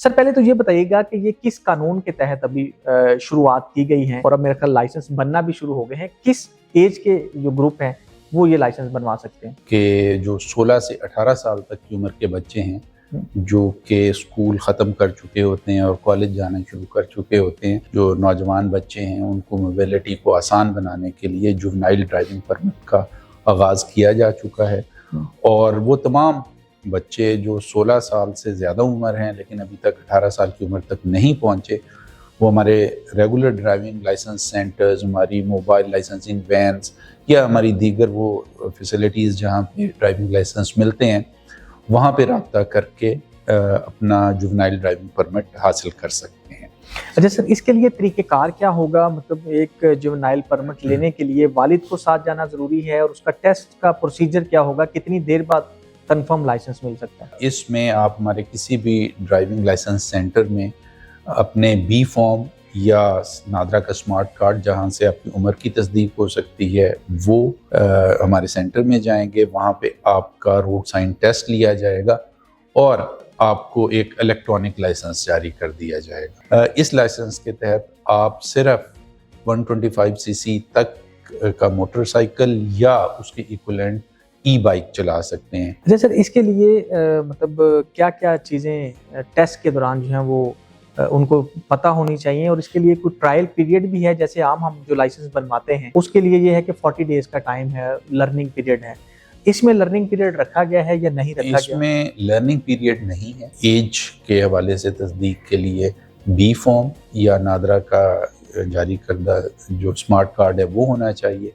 سر پہلے تو یہ بتائیے گا کہ یہ کس قانون کے تحت ابھی شروعات کی گئی ہیں اور اب میرے خیال لائسنس بننا بھی شروع ہو گئے ہیں، کس ایج کے جو گروپ ہیں وہ یہ لائسنس بنوا سکتے ہیں؟ کہ جو 16 سے 18 سال تک کی عمر کے بچے ہیں جو کہ اسکول ختم کر چکے ہوتے ہیں اور کالج جانا شروع کر چکے ہوتے ہیں، جو نوجوان بچے ہیں ان کو موبلٹی کو آسان بنانے کے لیے جوونائل ڈرائیونگ پرمٹ کا آغاز کیا جا چکا ہے، اور وہ تمام بچے جو 16 سال سے زیادہ عمر ہیں لیکن ابھی تک 18 سال کی عمر تک نہیں پہنچے، وہ ہمارے ریگولر ڈرائیونگ لائسنس سینٹرز، ہماری موبائل لائسنسنگ وینز یا ہماری دیگر وہ فیسلٹیز جہاں پہ ڈرائیونگ لائسنس ملتے ہیں وہاں پہ رابطہ کر کے اپنا جوونائل ڈرائیونگ پرمٹ حاصل کر سکتے ہیں۔ اچھا سر، اس کے لیے طریقہ کار کیا ہوگا؟ مطلب ایک جوونائل پرمٹ لینے کے لیے والد کو ساتھ جانا ضروری ہے، اور اس کا ٹیسٹ کا پروسیجر کیا ہوگا؟ کتنی دیر بعد کنفرم لائسنس مل سکتا ہے؟ اس میں آپ ہمارے کسی بھی ڈرائیونگ لائسنس سینٹر میں اپنے بی فارم یا نادرا کا اسمارٹ کارڈ جہاں سے آپ کی عمر کی تصدیق ہو سکتی ہے وہ ہمارے سینٹر میں جائیں گے، وہاں پہ آپ کا روڈ سائن ٹیسٹ لیا جائے گا اور آپ کو ایک الیکٹرانک لائسنس جاری کر دیا جائے گا۔ اس لائسنس کے تحت آپ صرف 125 سی سی تک کا موٹر سائیکل یا اس کے ایکولنٹ ای بائک چلا سکتے ہیں۔ اچھا سر، اس کے لیے مطلب کیا کیا چیزیں ٹیسٹ کے دوران جو ہیں وہ ان کو پتہ ہونی چاہیے، اور اس کے لیے کوئی ٹرائل پیریڈ بھی ہے؟ جیسے عام ہم جو لائسنس بنواتے ہیں اس کے لیے یہ ہے کہ 40 ڈیز کا ٹائم ہے، لرننگ پیریڈ ہے، اس میں لرننگ پیریڈ رکھا گیا ہے یا نہیں رکھا گیا؟ اس میں لرننگ پیریڈ نہیں ہے۔ ایج کے حوالے سے تصدیق کے لیے بی فارم یا نادرا کا جاری کردہ جو اسمارٹ کارڈ ہے وہ ہونا چاہیے،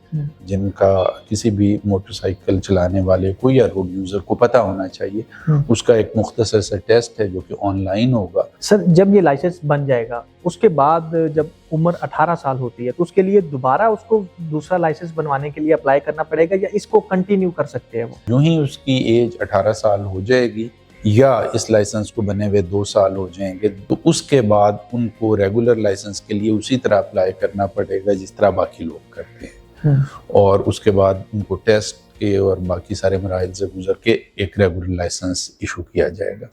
جن کا کسی بھی موٹر سائیکل چلانے والے کو یا روڈ یوزر کو پتہ ہونا چاہیے۔ اس کا ایک مختصر سا ٹیسٹ ہے جو کہ آن لائن ہوگا۔ سر جب یہ لائسنس بن جائے گا اس کے بعد جب عمر 18 سال ہوتی ہے تو اس کے لیے دوبارہ اس کو دوسرا لائسنس بنوانے کے لیے اپلائی کرنا پڑے گا، یا اس کو کنٹینیو کر سکتے ہیں وہ؟ جو ہی اس کی ایج 18 سال ہو جائے گی یا اس لائسنس کو بنے ہوئے 2 سال ہو جائیں گے تو اس کے بعد ان کو ریگولر لائسنس کے لیے اسی طرح اپلائی کرنا پڑے گا جس طرح باقی لوگ کرتے ہیں، اور اس کے بعد ان کو ٹیسٹ کے اور باقی سارے مراحل سے گزر کے ایک ریگولر لائسنس ایشو کیا جائے گا۔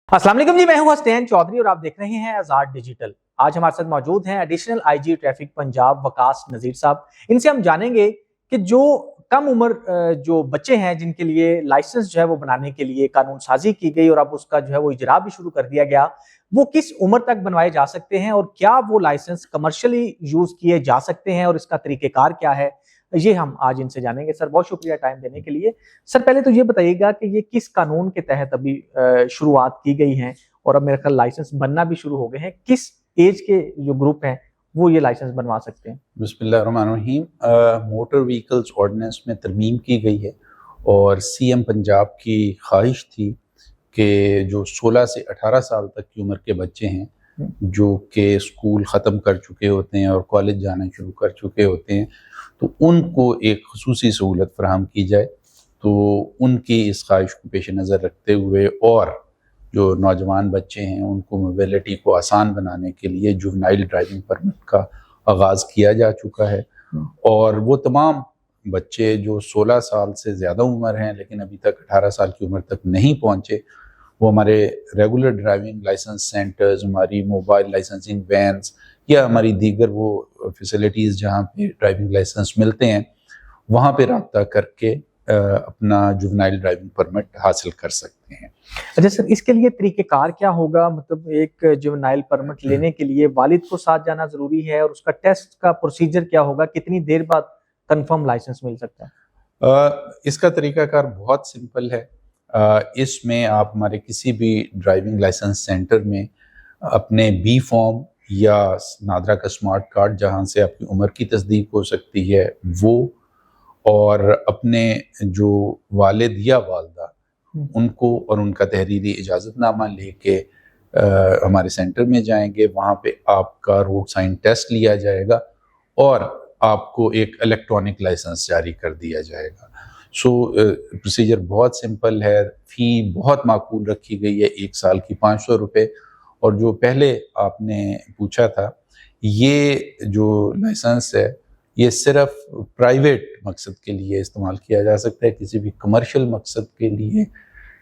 السلام علیکم جی، میں ہوں حسین چودھری اور آپ دیکھ رہے ہیں آزاد ڈیجیٹل۔ آج ہمارے ساتھ موجود ہیں additional I G traffic Punjab Waqas Nazir صاحب۔ ان سے ہم جانیں گے کہ جو کم عمر جو بچے ہیں جن کے لیے لائسنس جو ہے وہ بنانے کے لیے قانون سازی کی گئی اور اب اس کا جو ہے وہ اجرا بھی شروع کر دیا گیا، وہ کس عمر تک بنوائے جا سکتے ہیں، اور کیا وہ لائسنس کمرشلی یوز کیے جا سکتے ہیں، اور اس کا طریقہ کار کیا ہے، یہ ہم آج ان سے جانیں گے۔ سر بہت شکریہ ٹائم دینے کے لیے۔ سر پہلے تو یہ بتائیے گا کہ یہ کس قانون کے تحت ابھی شروعات کی گئی ہیں اور اب میرے خیال لائسنس بننا بھی شروع ہو گئے ہیں، کس ایج کے جو گروپ ہیں وہ یہ لائسنس بنوا سکتے ہیں؟ بسم اللہ الرحمن الرحیم۔ موٹر وہیکلز آرڈیننس میں ترمیم کی گئی ہے، اور سی ایم پنجاب کی خواہش تھی کہ جو 16 سے 18 سال تک کی عمر کے بچے ہیں جو کہ اسکول ختم کر چکے ہوتے ہیں اور کالج جانا شروع کر چکے ہوتے ہیں تو ان کو ایک خصوصی سہولت فراہم کی جائے۔ تو ان کی اس خواہش کو پیش نظر رکھتے ہوئے اور جو نوجوان بچے ہیں ان کو موبلٹی کو آسان بنانے کے لیے جوونائل ڈرائیونگ پرمٹ کا آغاز کیا جا چکا ہے، اور وہ تمام بچے جو 16 سال سے زیادہ عمر ہیں لیکن ابھی تک 18 سال کی عمر تک نہیں پہنچے، وہ ہمارے ریگولر ڈرائیونگ لائسنس سینٹرز، ہماری موبائل لائسنسنگ وینز یا ہماری دیگر وہ فیسلٹیز جہاں پہ ڈرائیونگ لائسنس ملتے ہیں وہاں پہ رابطہ کر کے اپنا جوونائل ڈرائیونگ پرمٹ حاصل کر سکتے ہیں۔ اچھا سر، اس کے لیے طریقہ کار کیا ہوگا؟ مطلب ایک جوونائل پرمٹ لینے کے لیے والد کو ساتھ جانا ضروری ہے، اور اس کا ٹیسٹ کا پروسیجر کیا ہوگا؟ کتنی دیر بعد کنفرم لائسنس مل سکتا ہے؟ اس کا طریقہ کار بہت سمپل ہے۔ اس میں آپ ہمارے کسی بھی ڈرائیونگ لائسنس سینٹر میں اپنے بی فارم یا نادرا کا اسمارٹ کارڈ جہاں سے آپ کی عمر کی تصدیق ہو سکتی ہے وہ، اور اپنے جو والد یا والدہ ان کو اور ان کا تحریری اجازت نامہ لے کے ہمارے سینٹر میں جائیں گے، وہاں پہ آپ کا روڈ سائن ٹیسٹ لیا جائے گا اور آپ کو ایک الیکٹرانک لائسنس جاری کر دیا جائے گا۔ پروسیجر بہت سمپل ہے، فی بہت معقول رکھی گئی ہے، 1 سال کی 500 روپے، اور جو پہلے آپ نے پوچھا تھا یہ جو لائسنس ہے یہ صرف پرائیویٹ مقصد کے لیے استعمال کیا جا سکتا ہے، کسی بھی کمرشل مقصد کے لیے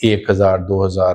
1000-2000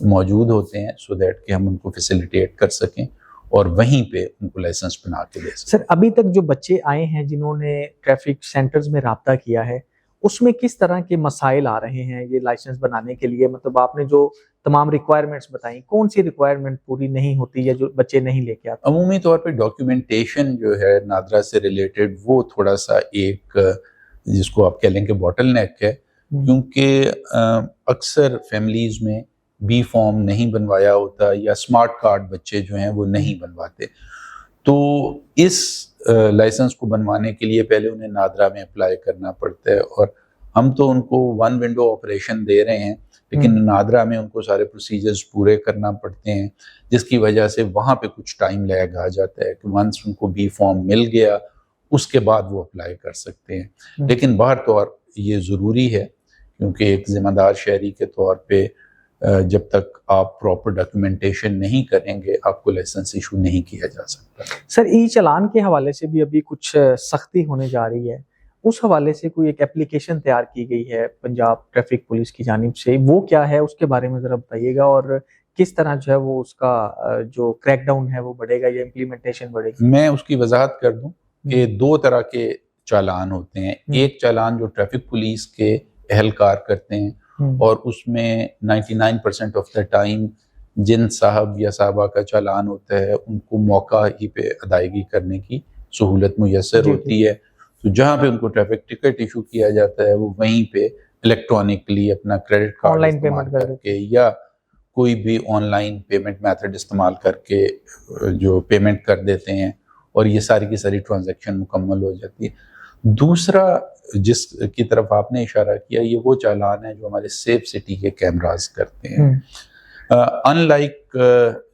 موجود ہوتے ہیں سو دیٹ کہ ہم ان کو فیسیلیٹیٹ کر سکیں اور وہیں پہ ان کو لائسنس بنا کے دے سکیں۔ سر ابھی تک جو بچے آئے ہیں جنہوں نے ٹریفک سینٹرز میں رابطہ کیا ہے اس میں کس طرح کے مسائل آ رہے ہیں یہ لائسنس بنانے کے لیے؟ مطلب آپ نے جو تمام ریکوائرمنٹس بتائیں کون سی ریکوائرمنٹ پوری نہیں ہوتی یا جو بچے نہیں لے کے آتے؟ عمومی طور پہ ڈاکیومنٹیشن جو ہے نادرا سے ریلیٹڈ وہ تھوڑا سا ایک جس کو آپ کہہ لیں کہ باٹل نیک ہے، کیونکہ اکثر فیملیز میں بی فارم نہیں بنوایا ہوتا یا اسمارٹ کارڈ بچے جو ہیں وہ نہیں بنواتے، تو اس لائسنس کو بنوانے کے لیے پہلے انہیں نادرا میں اپلائی کرنا پڑتا ہے، اور ہم تو ان کو ون ونڈو آپریشن دے رہے ہیں لیکن نادرا میں ان کو سارے پروسیجرز پورے کرنا پڑتے ہیں، جس کی وجہ سے وہاں پہ کچھ ٹائم لیگ آ جاتا ہے کہ ونس ان کو بی فارم مل گیا اس کے بعد وہ اپلائی کر سکتے ہیں۔ لیکن باہر طور یہ ضروری ہے کیونکہ ایک ذمہ دار شہری کے طور پہ جب تک آپ پراپر ڈاکیومنٹیشن نہیں کریں گے آپ کو لائسنس ایشو نہیں کیا جا سکتا۔ سر ای چالان کے حوالے سے بھی ابھی کچھ سختی ہونے جا رہی ہے، اس حوالے سے کوئی ایک اپلیکیشن تیار کی گئی ہے پنجاب ٹریفک پولیس کی جانب سے، وہ کیا ہے اس کے بارے میں ذرا بتائیے گا، اور کس طرح جو ہے وہ اس کا جو کریک ڈاؤن ہے وہ بڑھے گا یا امپلیمنٹیشن بڑھے گی؟ میں اس کی وضاحت کر دوں کہ دو طرح کے چالان ہوتے ہیں، ایک چالان جو ٹریفک پولیس کے اہلکار کرتے ہیں اور اس میں 99% آف دا ٹائم جن صاحب یا صاحبہ کا چالان ہوتا ہے ان کو موقع ہی پہ ادائیگی کرنے کی سہولت میسر ہوتی ہے، تو جہاں پہ ان کو ٹریفک ٹکٹ ایشو کیا جاتا ہے وہ وہیں پہ الیکٹرانکلی اپنا کریڈٹ کارڈ آن لائن استعمال پیمنٹ کر کے یا کوئی بھی آن لائن پیمنٹ میتھڈ استعمال کر کے جو پیمنٹ کر دیتے ہیں اور یہ ساری کی ساری ٹرانزیکشن مکمل ہو جاتی ہے۔ دوسرا جس کی طرف آپ نے اشارہ کیا یہ وہ چالان ہے جو ہمارے سیف سٹی کے کیمراز کرتے ہیں۔ ان لائک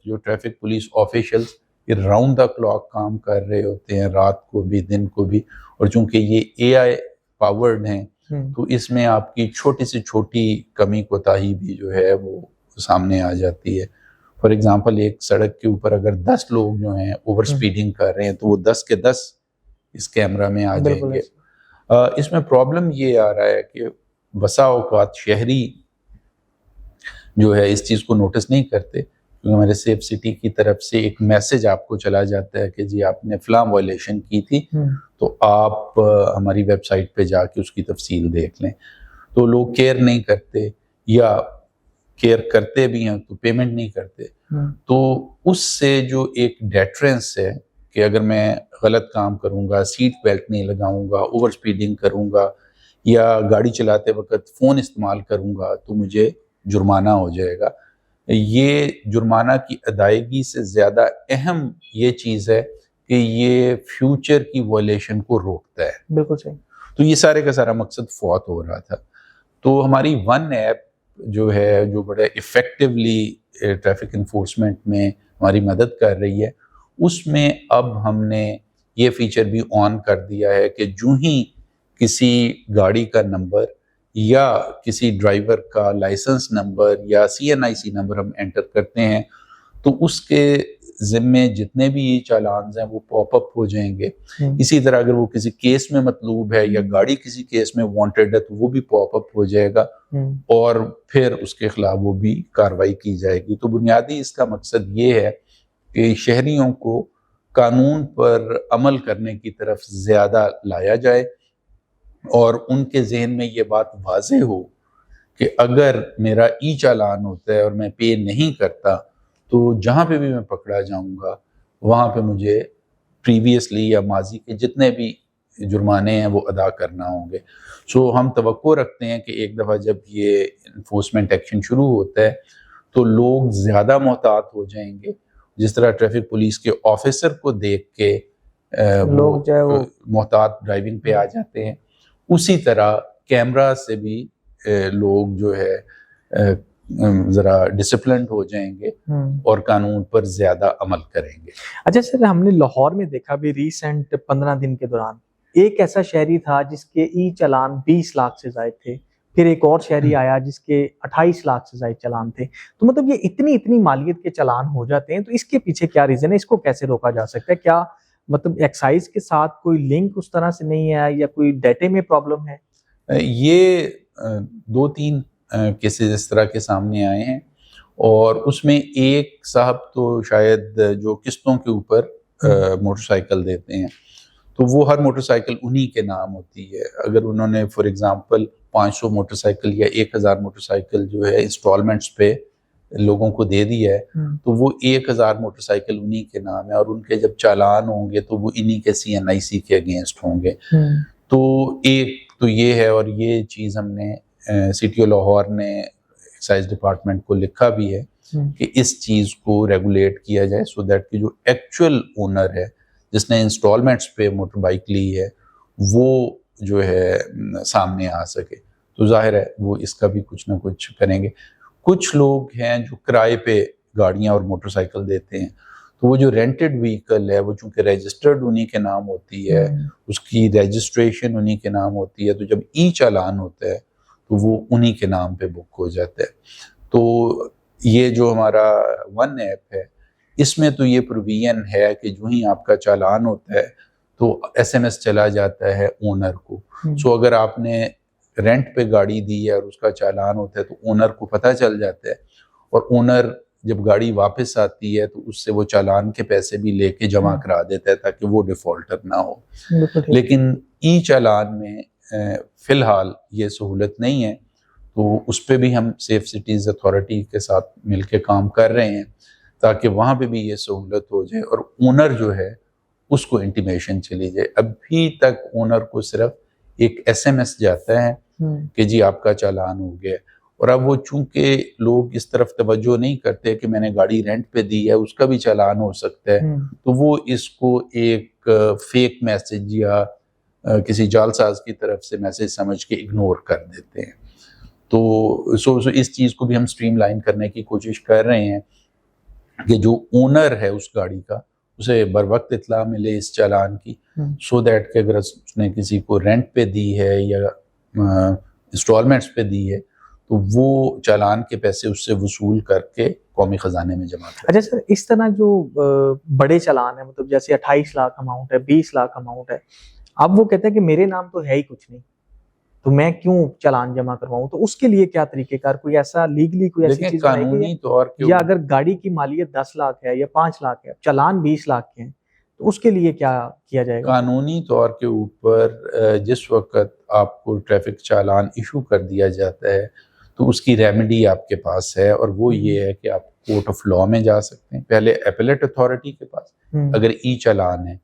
جو ٹریفک پولیس آفیشلز یہ راؤنڈ دا کلاک کام کر رہے ہوتے ہیں، رات کو بھی دن کو بھی، اور چونکہ یہ اے آئی پاورڈ ہیں تو اس میں آپ کی چھوٹی سے چھوٹی کمی کوتاہی بھی جو ہے وہ سامنے آ جاتی ہے۔ فار ایگزامپل ایک سڑک کے اوپر اگر 10 لوگ جو ہیں اوور سپیڈنگ کر رہے ہیں تو وہ 10 کے 10 اس کیمرہ میں آ جائیں گے۔ اس میں پرابلم یہ آ رہا ہے کہ بسا اوقات شہری جو ہے اس چیز کو نوٹس نہیں کرتے، کیونکہ ہمارے سیف سٹی کی طرف سے ایک میسج آپ کو چلا جاتا ہے کہ جی آپ نے فلاں وائلیشن کی تھی تو آپ ہماری ویب سائٹ پہ جا کے اس کی تفصیل دیکھ لیں، تو لوگ کیئر نہیں کرتے یا کیئر کرتے بھی ہیں تو پیمنٹ نہیں کرتے۔ تو اس سے جو ایک ڈیٹرنس ہے کہ اگر میں غلط کام کروں گا، سیٹ بیلٹ نہیں لگاؤں گا، اوور سپیڈنگ کروں گا یا گاڑی چلاتے وقت فون استعمال کروں گا تو مجھے جرمانہ ہو جائے گا، یہ جرمانہ کی ادائیگی سے زیادہ اہم یہ چیز ہے کہ یہ فیوچر کی وائلیشن کو روکتا ہے۔ بالکل صحیح۔ تو یہ سارے کا سارا مقصد فوت ہو رہا تھا۔ تو ہماری ون ایپ جو ہے جو بڑے ایفیکٹولی ٹریفک انفورسمنٹ میں ہماری مدد کر رہی ہے، اس میں اب ہم نے یہ فیچر بھی آن کر دیا ہے کہ جو ہی کسی گاڑی کا نمبر یا کسی ڈرائیور کا لائسنس نمبر یا CNIC نمبر ہم انٹر کرتے ہیں تو اس کے ذمے جتنے بھی یہ چالانز ہیں وہ پاپ اپ ہو جائیں گے۔ اسی طرح اگر وہ کسی کیس میں مطلوب ہے یا گاڑی کسی کیس میں وانٹیڈ ہے تو وہ بھی پاپ اپ ہو جائے گا اور پھر اس کے خلاف وہ بھی کارروائی کی جائے گی۔ تو بنیادی اس کا مقصد یہ ہے کہ شہریوں کو قانون پر عمل کرنے کی طرف زیادہ لایا جائے اور ان کے ذہن میں یہ بات واضح ہو کہ اگر میرا ای چالان ہوتا ہے اور میں پے نہیں کرتا تو جہاں پہ بھی میں پکڑا جاؤں گا وہاں پہ مجھے پریویسلی یا ماضی کے جتنے بھی جرمانے ہیں وہ ادا کرنا ہوں گے۔ سو ہم توقع رکھتے ہیں کہ ایک دفعہ جب یہ انفورسمنٹ ایکشن شروع ہوتا ہے تو لوگ زیادہ محتاط ہو جائیں گے، جس طرح ٹریفک پولیس کے آفیسر کو دیکھ کے لوگ جو ہے وہ محتاط ڈرائیونگ پہ آ جاتے ہیں، اسی طرح کیمرہ سے بھی لوگ جو ہے ذرا ڈسپلنڈ ہو جائیں گے اور قانون پر زیادہ عمل کریں گے۔ اچھا سر، ہم نے لاہور میں دیکھا بھی ریسنٹ 15 دن کے دوران ایک ایسا شہری تھا جس کے ای چالان 20 لاکھ سے زائد تھے، پھر ایک اور شہری آیا جس کے 28 لاکھ سے زائد چالان تھے۔ تو مطلب یہ اتنی مالیت کے چالان ہو جاتے ہیں، تو اس کے پیچھے کیا ریزن ہے؟ اس کو کیسے روکا جا سکتا ہے؟ کیا مطلب ایکسائز کے ساتھ کوئی لنک اس طرح سے نہیں ہے یا کوئی ڈیٹے میں پرابلم ہے؟ یہ 2-3 کیسز اس طرح کے سامنے آئے ہیں اور اس میں ایک صاحب تو شاید جو قسطوں کے اوپر موٹر سائیکل دیتے ہیں، تو وہ ہر موٹر سائیکل انہی کے نام ہوتی ہے. اگر انہوں نے فار ایگزامپل 500 موٹر سائیکل یا 1000 موٹر سائیکل جو ہے انسٹالمنٹس پہ لوگوں کو دے دیا ہے، تو وہ 1000 موٹر سائیکل انہی کے نام ہے، اور ان کے جب چالان ہوں گے تو وہ انہی کے CNIC کے اگینسٹ ہوں گے. تو ایک تو یہ ہے، اور یہ چیز ہم نے سٹی آف لاہور نے ایکسائز ڈپارٹمنٹ کو لکھا بھی ہے کہ اس چیز کو ریگولیٹ کیا جائے، سو دیٹ کہ جو ایکچوئل اونر ہے جس نے انسٹالمنٹس پہ موٹر بائک لی ہے وہ جو ہے سامنے آ سکے. تو ظاہر ہے وہ اس کا بھی کچھ نہ کچھ کریں گے. کچھ لوگ ہیں جو کرائے پہ گاڑیاں اور موٹر سائیکل دیتے ہیں، تو وہ جو رینٹڈ وہیکل ہے وہ چونکہ رجسٹرڈ انہی کے نام ہوتی ہے، اس کی رجسٹریشن انہی کے نام ہوتی ہے، تو جب ای چالان ہوتا ہے تو وہ انہی کے نام پہ بک ہو جاتا ہے. تو یہ جو ہمارا ون ایپ ہے اس میں تو یہ پروویژن ہے کہ جو ہی آپ کا چالان ہوتا ہے تو SMS چلا جاتا ہے اونر کو. سو اگر آپ نے رینٹ پہ گاڑی دی ہے اور اس کا چالان ہوتا ہے تو اونر کو پتہ چل جاتا ہے، اور اونر جب گاڑی واپس آتی ہے تو اس سے وہ چالان کے پیسے بھی لے کے جمع کرا دیتا ہے تاکہ وہ ڈیفالٹر نہ ہو. لیکن ای چالان میں فی الحال یہ سہولت نہیں ہے، تو اس پہ بھی ہم سیف سٹیز اتھارٹی کے ساتھ مل کے کام کر رہے ہیں تاکہ وہاں پہ بھی یہ سہولت ہو جائے اور اونر جو ہے اس کو انٹیمیشن چلی جائے. ابھی تک اونر کو صرف ایک SMS جاتا ہے کہ جی آپ کا چالان ہو گیا، اور اب وہ چونکہ لوگ اس طرف توجہ نہیں کرتے کہ میں نے گاڑی رینٹ پہ دی ہے اس کا بھی چالان ہو سکتا ہے، تو وہ اس کو ایک فیک میسج یا کسی جعل ساز کی طرف سے میسج سمجھ کے اگنور کر دیتے ہیں. تو سو اس چیز کو بھی ہم اسٹریم لائن کرنے کی کوشش کر رہے ہیں کہ جو اونر ہے اس گاڑی کا اسے بر وقت اطلاع ملے اس چالان کی، سو دیٹ کہ اگر اس نے کسی کو رینٹ پہ دی ہے یا انسٹالمنٹس پہ دی ہے تو وہ چالان کے پیسے اس سے وصول کر کے قومی خزانے میں جمع کرے. اچھا سر، اس طرح جو بڑے چالان ہیں، مطلب جیسے 28 لاکھ اماؤنٹ ہے، 20 لاکھ اماؤنٹ ہے، اب وہ کہتے ہیں کہ میرے نام تو ہے ہی کچھ نہیں تو میں کیوں چالان جمع کرواؤں، تو اس کے لیے کیا طریقہ کار، کوئی ایسا لیگلی کوئی ایسی چیز قانونی طور کے یا اگر گاڑی کی مالیت 10 لاکھ ہے یا 5 لاکھ ہے، چالان 20 لاکھ کے ہیں، تو اس کے لیے کیا کیا جائے گا؟ قانونی طور کے اوپر جس وقت آپ کو ٹریفک چالان ایشو کر دیا جاتا ہے تو اس کی ریمیڈی آپ کے پاس ہے، اور وہ یہ ہے کہ آپ کورٹ آف لاء میں جا سکتے ہیں. پہلے ایپلیٹ اتھارٹی کے پاس، اگر ای چالان ہے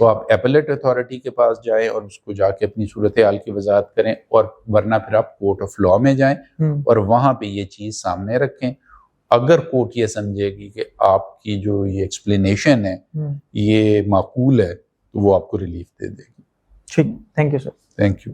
تو آپ ایپلیٹ اتھارٹی کے پاس جائیں اور اس کو جا کے اپنی صورتحال کی وضاحت کریں، اور ورنہ پھر آپ کورٹ آف لاء میں جائیں اور وہاں پہ یہ چیز سامنے رکھیں. اگر کورٹ یہ سمجھے گی کہ آپ کی جو یہ ایکسپلینیشن ہے یہ معقول ہے تو وہ آپ کو ریلیف دے دے گی. ٹھیک، thank you sir. Thank you.